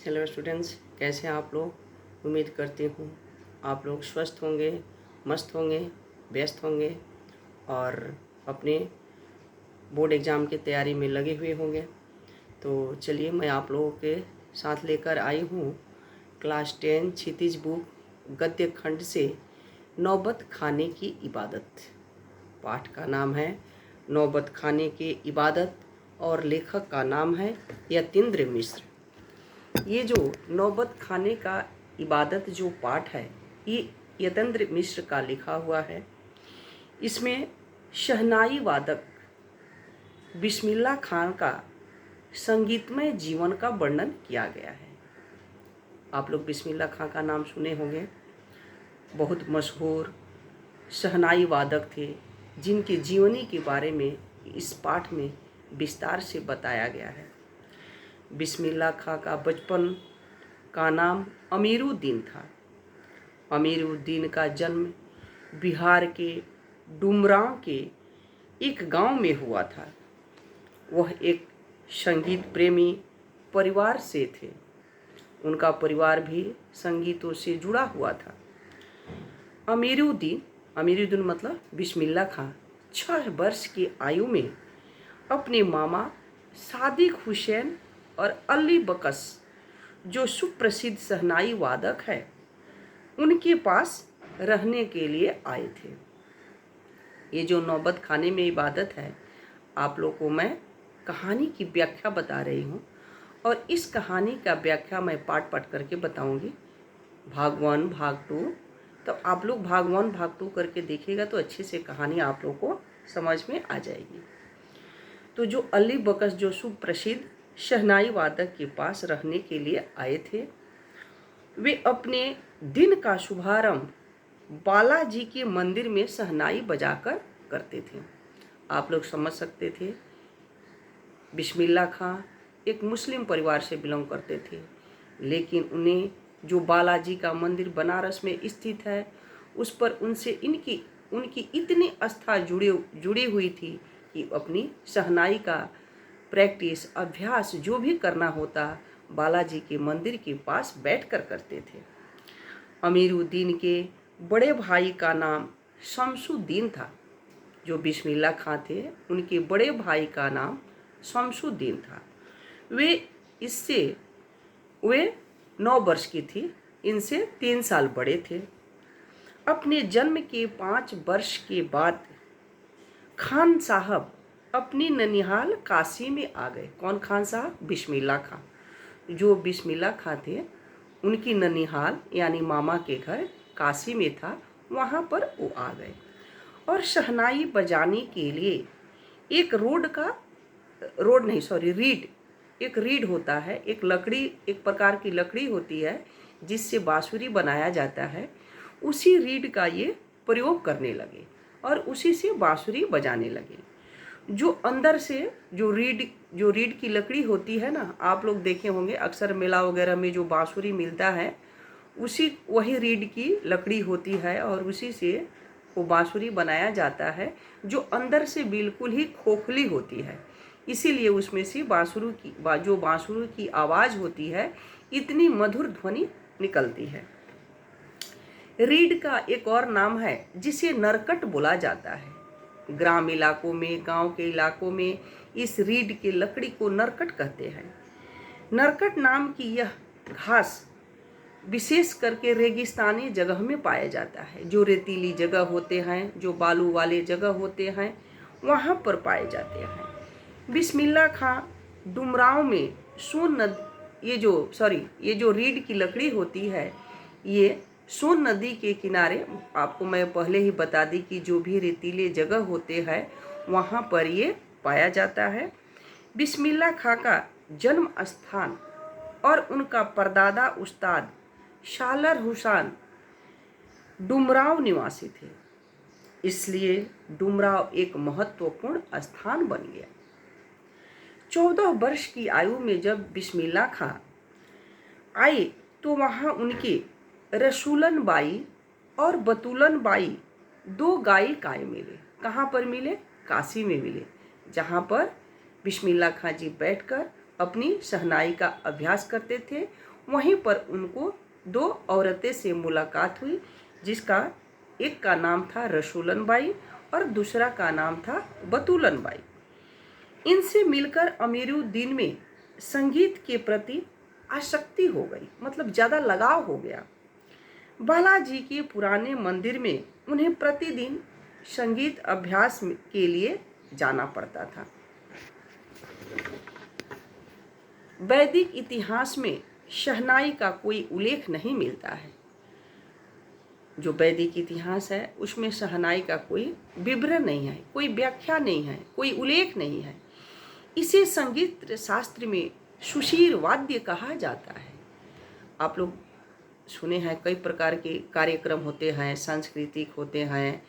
Hello students, कैसे हैं आप लोग। उम्मीद करती हूँ आप लोग स्वस्थ होंगे, मस्त होंगे, व्यस्त होंगे और अपने बोर्ड एग्ज़ाम की तैयारी में लगे हुए होंगे। तो चलिए मैं आप लोगों के साथ लेकर आई हूँ क्लास 10 क्षितिज बुक गद्य खंड से नौबत खाने की इबादत। पाठ का नाम है नौबत खाने की इबादत और लेखक का नाम है यतीन्द्र मिश्र। ये जो नौबत खाने का इबादत जो पाठ है ये यतीन्द्र मिश्र का लिखा हुआ है। इसमें शहनाई वादक बिस्मिल्लाह खान का संगीतमय जीवन का वर्णन किया गया है। आप लोग बिस्मिल्लाह खान का नाम सुने होंगे, बहुत मशहूर शहनाई वादक थे जिनके जीवनी के बारे में इस पाठ में विस्तार से बताया गया है। बिस्मिल्लाह खां का बचपन का नाम अमीरुद्दीन था। अमीरुद्दीन का जन्म बिहार के डुमरांव के एक गांव में हुआ था। वह एक संगीत प्रेमी परिवार से थे। उनका परिवार भी संगीतों से जुड़ा हुआ था। अमीरुद्दीन मतलब बिस्मिल्लाह खां 6 वर्ष की आयु में अपने मामा सादिक हुसैन और अली बकस जो सुप्रसिद्ध शहनाई वादक है उनके पास रहने के लिए आए थे। ये जो नौबत खाने में इबादत है, आप लोगों को मैं कहानी की व्याख्या बता रही हूँ और इस कहानी का व्याख्या मैं पाठ पाठ करके बताऊँगी। भाग 1 भाग 2, तो आप लोग भाग 1 भाग 2 करके देखिएगा तो अच्छे से कहानी आप लोग को समझ में आ जाएगी। तो जो अली बकस जो सुप्रसिद्ध शहनाई वादक के पास रहने के लिए आए थे, वे अपने दिन का शुभारंभ बालाजी के मंदिर में शहनाई बजाकर करते थे। आप लोग समझ सकते थे बिस्मिल्लाह खां एक मुस्लिम परिवार से बिलोंग करते थे, लेकिन उन्हें जो बालाजी का मंदिर बनारस में स्थित है उस पर उनकी इतनी आस्था जुड़ी हुई थी कि अपनी शहनाई का प्रैक्टिस अभ्यास जो भी करना होता बालाजी के मंदिर के पास बैठकर करते थे। अमीरुद्दीन के बड़े भाई का नाम शमसुद्दीन था। जो बिस्मिल्लाह खां थे उनके बड़े भाई का नाम शमसुद्दीन था। वे 9 वर्ष की थी, इनसे 3 साल बड़े थे। अपने जन्म के 5 वर्ष के बाद खान साहब अपनी ननिहाल काशी में आ गए। कौन खान साहब? बिस्मिल्लाह खां। जो बिस्मिल्लाह खां थे उनकी ननिहाल यानी मामा के घर काशी में था, वहाँ पर वो आ गए और शहनाई बजाने के लिए एक रीड होता है, एक प्रकार की लकड़ी होती है जिससे बांसुरी बनाया जाता है। उसी रीड का ये प्रयोग करने लगे और उसी से बांसुरी बजाने लगे। जो अंदर से जो रीड की लकड़ी होती है ना, आप लोग देखे होंगे अक्सर मेला वगैरह में जो बांसुरी मिलता है वही रीड की लकड़ी होती है और उसी से वो बांसुरी बनाया जाता है, जो अंदर से बिल्कुल ही खोखली होती है। इसीलिए उसमें से बांसुरी की आवाज़ होती है, इतनी मधुर ध्वनि निकलती है। रीड का एक और नाम है जिसे नरकट बोला जाता है। ग्राम इलाकों में, गांव के इलाकों में इस रीड की लकड़ी को नरकट कहते हैं। नरकट नाम की यह घास विशेष करके रेगिस्तानी जगह में पाया जाता है। जो रेतीली जगह होते हैं, जो बालू वाले जगह होते हैं, वहाँ पर पाए जाते हैं। बिस्मिल्लाह खां डुमरांव में ये जो रीड की लकड़ी होती है ये सोन नदी के किनारे, आपको मैं पहले ही बता दी कि जो भी रेतीले जगह होते हैं वहाँ पर ये पाया जाता है। बिस्मिल्लाह खां का जन्म स्थान और उनका परदादा उस्ताद सालर हुसैन डुमरांव निवासी थे, इसलिए डुमरांव एक महत्वपूर्ण स्थान बन गया। 14 वर्ष की आयु में जब बिस्मिल्लाह खां आए तो वहाँ उनके रसूलन बाई और बतूलन बाई 2 गायिकाएं मिले। कहाँ पर मिले? काशी में मिले, जहाँ पर बिस्मिल्लाह खां जी बैठकर अपनी शहनाई का अभ्यास करते थे। वहीं पर उनको 2 औरतें से मुलाकात हुई, जिसका एक का नाम था रसूलन बाई और दूसरा का नाम था बतूलन बाई। इनसे मिलकर अमीरुद्दीन में संगीत के प्रति आसक्ति हो गई, मतलब ज़्यादा लगाव हो गया। बालाजी के पुराने मंदिर में उन्हें प्रतिदिन संगीत अभ्यास के लिए जाना पड़ता था। वैदिक इतिहास में शहनाई का कोई उल्लेख नहीं मिलता है। जो वैदिक इतिहास है उसमें शहनाई का कोई विवरण नहीं है, कोई व्याख्या नहीं है, कोई उल्लेख नहीं है। इसे संगीत शास्त्र में सुशीर वाद्य कहा जाता है। आप लोग सुने हैं कई प्रकार के कार्यक्रम होते हैं, सांस्कृतिक होते हैं,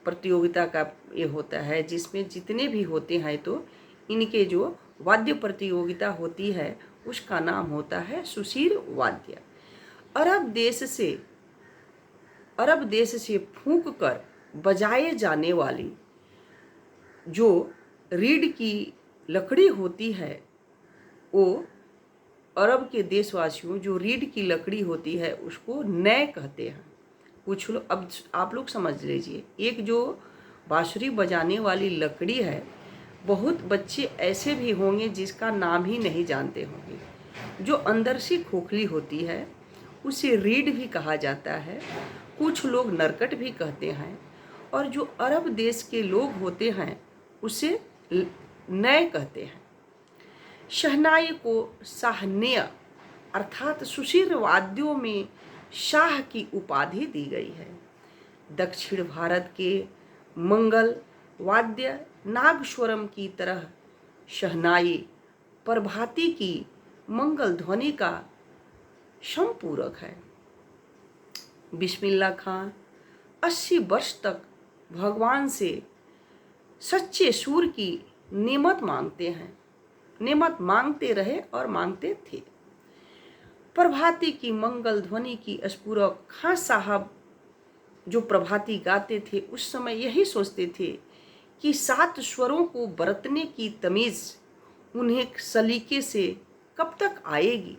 प्रतियोगिता का ये होता है, जिसमें जितने भी होते हैं तो इनके जो वाद्य प्रतियोगिता होती है उसका नाम होता है सुशीर वाद्य। अरब देश से फूंक कर बजाए जाने वाली जो रीड की लकड़ी होती है, वो अरब के देशवासियों जो रीड की लकड़ी होती है उसको नय कहते हैं। कुछ लोग, अब आप लोग समझ लीजिए, एक जो बांसुरी बजाने वाली लकड़ी है, बहुत बच्चे ऐसे भी होंगे जिसका नाम ही नहीं जानते होंगे। जो अंदर से खोखली होती है उसे रीड भी कहा जाता है, कुछ लोग नरकट भी कहते हैं, और जो अरब देश के लोग होते हैं उसे नय कहते हैं। शहनाई को शाहनेय अर्थात सुशीर वाद्यों में शाह की उपाधि दी गई है। दक्षिण भारत के मंगल वाद्य नागस्वरम की तरह शहनाई प्रभाती की मंगल ध्वनि का संपूरक है। बिस्मिल्लाह खां 80 वर्ष तक भगवान से सच्चे सुर की नेमत मांगते रहे और मांगते थे। प्रभाती की मंगल ध्वनि की स्फुरक खां साहब जो प्रभाती गाते थे उस समय यही सोचते थे कि 7 स्वरों को बरतने की तमीज़ उन्हें सलीके से कब तक आएगी।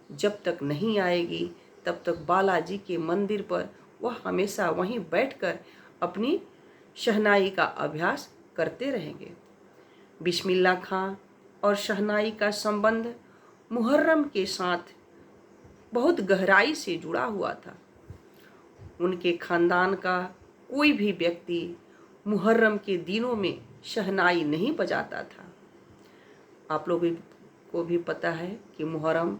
जब तक नहीं आएगी तब तक बालाजी के मंदिर पर वह हमेशा वहीं बैठकर अपनी शहनाई का अभ्यास करते रहेंगे। बिस्मिल्लाह खां और शहनाई का संबंध मुहर्रम के साथ बहुत गहराई से जुड़ा हुआ था। उनके खानदान का कोई भी व्यक्ति मुहर्रम के दिनों में शहनाई नहीं बजाता था। आप लोगों को भी पता है कि मुहर्रम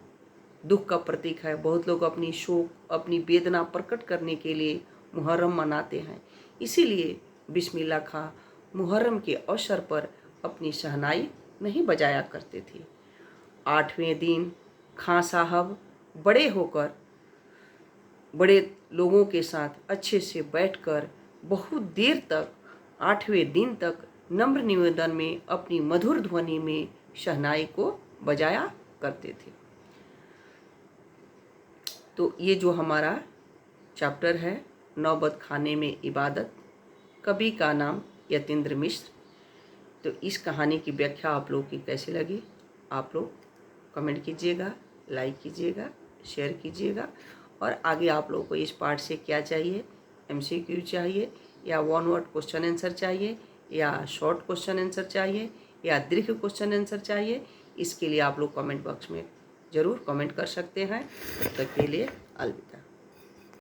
दुख का प्रतीक है। बहुत लोग अपनी शोक, अपनी वेदना प्रकट करने के लिए मुहर्रम मनाते हैं। इसीलिए बिस्मिल्लाह खां मुहर्रम के अवसर पर अपनी शहनाई नहीं बजाया करते थे। 8वें दिन खां साहब बड़े होकर बड़े लोगों के साथ अच्छे से बैठकर बहुत देर तक 8वें दिन तक नम्र निवेदन में अपनी मधुर ध्वनि में शहनाई को बजाया करते थे। तो ये जो हमारा चैप्टर है नौबत खाने में इबादत, कवि का नाम यतीन्द्र मिश्र। तो इस कहानी की व्याख्या आप लोगों की कैसी लगी, आप लोग कमेंट कीजिएगा, लाइक कीजिएगा, शेयर कीजिएगा। और आगे आप लोगों को इस पार्ट से क्या चाहिए, MCQ चाहिए या 1 वर्ड क्वेश्चन आंसर चाहिए या शॉर्ट क्वेश्चन आंसर चाहिए या दीर्घ क्वेश्चन आंसर चाहिए, इसके लिए आप लोग कमेंट बॉक्स में ज़रूर कमेंट कर सकते हैं। तब तक के लिए अलविदा।